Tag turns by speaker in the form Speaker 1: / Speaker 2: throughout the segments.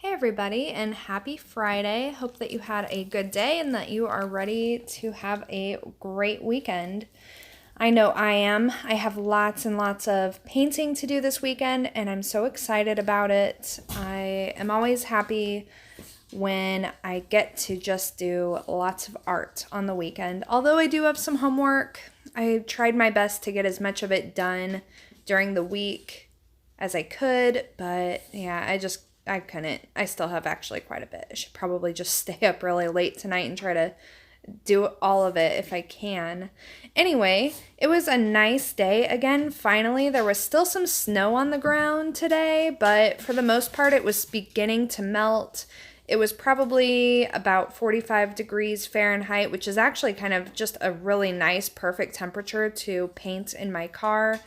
Speaker 1: Hey everybody, and happy Friday. Hope that you had a good day and that you are ready to have a great weekend. I know I am. I have lots and lots of painting to do this weekend, and I'm so excited about it. I am always happy when I get to just do lots of art on the weekend. Although I do have some homework, I tried my best to get as much of it done during the week as I could, but yeah, I couldn't. I still have actually quite a bit. I should probably just stay up really late tonight and try to do all of it if I can. Anyway, it was a nice day again. Finally, there was still some snow on the ground today, but for the most part, it was beginning to melt. It was probably about 45 degrees Fahrenheit, which is actually kind of just a really nice, perfect temperature to paint in my car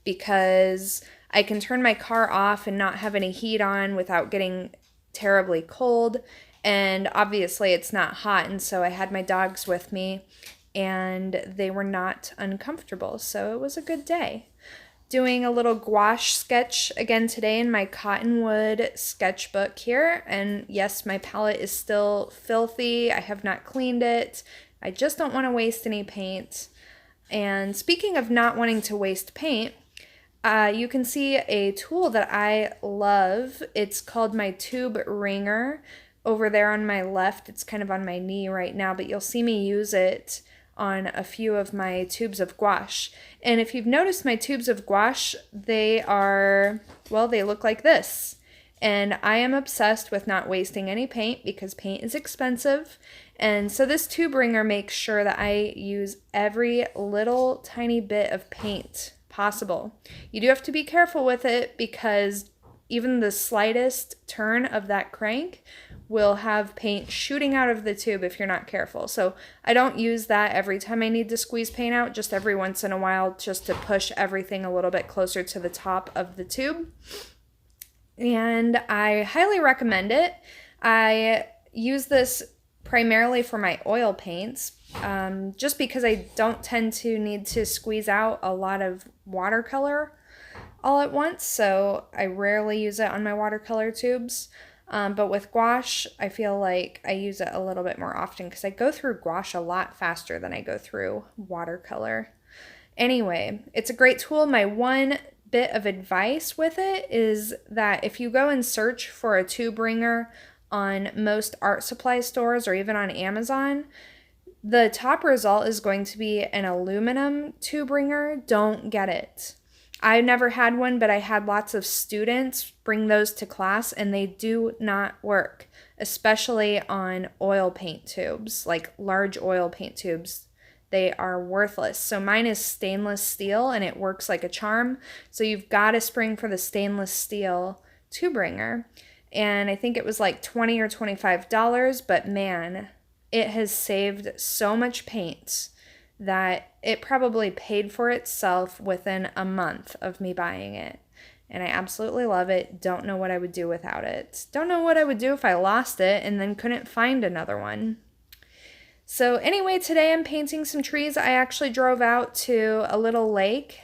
Speaker 1: because I can turn my car off and not have any heat on without getting terribly cold. And obviously it's not hot, and so I had my dogs with me and they were not uncomfortable. So it was a good day. Doing a little gouache sketch again today in my cottonwood sketchbook here. And yes, my palette is still filthy. I have not cleaned it. I just don't want to waste any paint. And speaking of not wanting to waste paint, you can see a tool that I love. It's called my tube wringer. Over there on my left, it's kind of on my knee right now, but you'll see me use it on a few of my tubes of gouache. And if you've noticed my tubes of gouache, they look like this. And I am obsessed with not wasting any paint because paint is expensive. And so this tube wringer makes sure that I use every little tiny bit of paint possible. You do have to be careful with it because even the slightest turn of that crank will have paint shooting out of the tube if you're not careful. So I don't use that every time I need to squeeze paint out, just every once in a while, just to push everything a little bit closer to the top of the tube. And I highly recommend it. I use this primarily for my oil paints, just because I don't tend to need to squeeze out a lot of watercolor all at once, so I rarely use it on my watercolor tubes. But with gouache, I feel like I use it a little bit more often because I go through gouache a lot faster than I go through watercolor. Anyway, it's a great tool. My one bit of advice with it is that if you go and search for a tube wringer on most art supply stores or even on Amazon, the top result is going to be an aluminum tube wringer. Don't get it. I never had one, but I had lots of students bring those to class and they do not work, especially on oil paint tubes, like large oil paint tubes. They are worthless. So mine is stainless steel and it works like a charm. So you've got to spring for the stainless steel tube wringer. And I think it was like $20 or $25, but man, it has saved so much paint that it probably paid for itself within a month of me buying it. And I absolutely love it. Don't know what I would do without it. Don't know what I would do if I lost it and then couldn't find another one. So anyway, today I'm painting some trees. I actually drove out to a little lake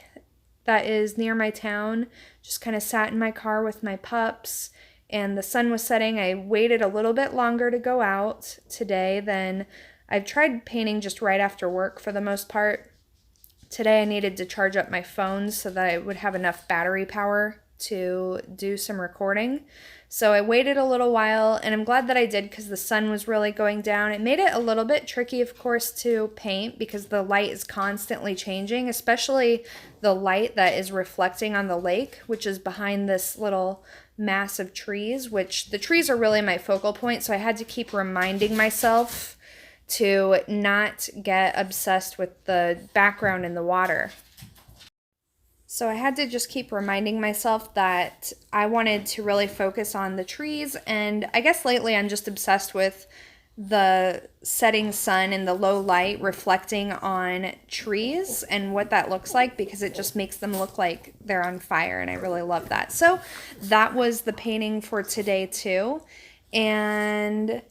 Speaker 1: that is near my town. Just kind of sat in my car with my pups and the sun was setting. I waited a little bit longer to go out today than I've tried painting just right after work for the most part. Today I needed to charge up my phone so that I would have enough battery power to do some recording. So I waited a little while, and I'm glad that I did because the sun was really going down. It made it a little bit tricky, of course, to paint because the light is constantly changing, especially the light that is reflecting on the lake, which is behind this little mass of trees, which the trees are really my focal point, so I had to keep reminding myself to not get obsessed with the background in the water. So I had to just keep reminding myself that I wanted to really focus on the trees, and I guess lately I'm just obsessed with the setting sun and the low light reflecting on trees and what that looks like because it just makes them look like they're on fire, and I really love that. So that was the painting for today too. And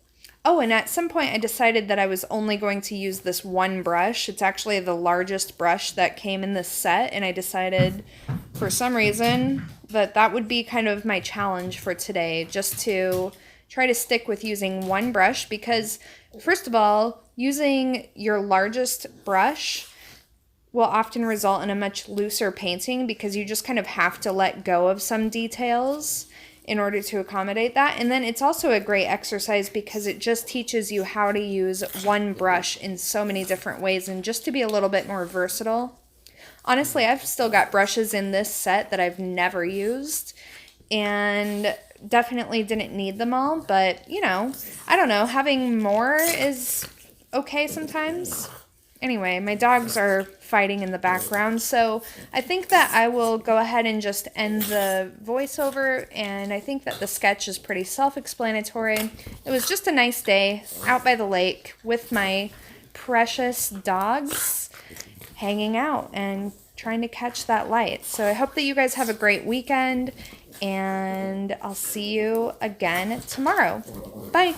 Speaker 1: at some point I decided that I was only going to use this one brush. It's actually the largest brush that came in this set, and I decided for some reason, but that would be kind of my challenge for today, just to try to stick with using one brush, because first of all, using your largest brush will often result in a much looser painting because you just kind of have to let go of some details in order to accommodate that. And then it's also a great exercise because it just teaches you how to use one brush in so many different ways and just to be a little bit more versatile. Honestly, I've still got brushes in this set that I've never used and definitely didn't need them all, but you know, I don't know, having more is okay sometimes. Anyway, my dogs are fighting in the background, so I think that I will go ahead and just end the voiceover, and I think that the sketch is pretty self-explanatory. It was just a nice day out by the lake with my precious dogs hanging out and trying to catch that light. So I hope that you guys have a great weekend, and I'll see you again tomorrow. Bye!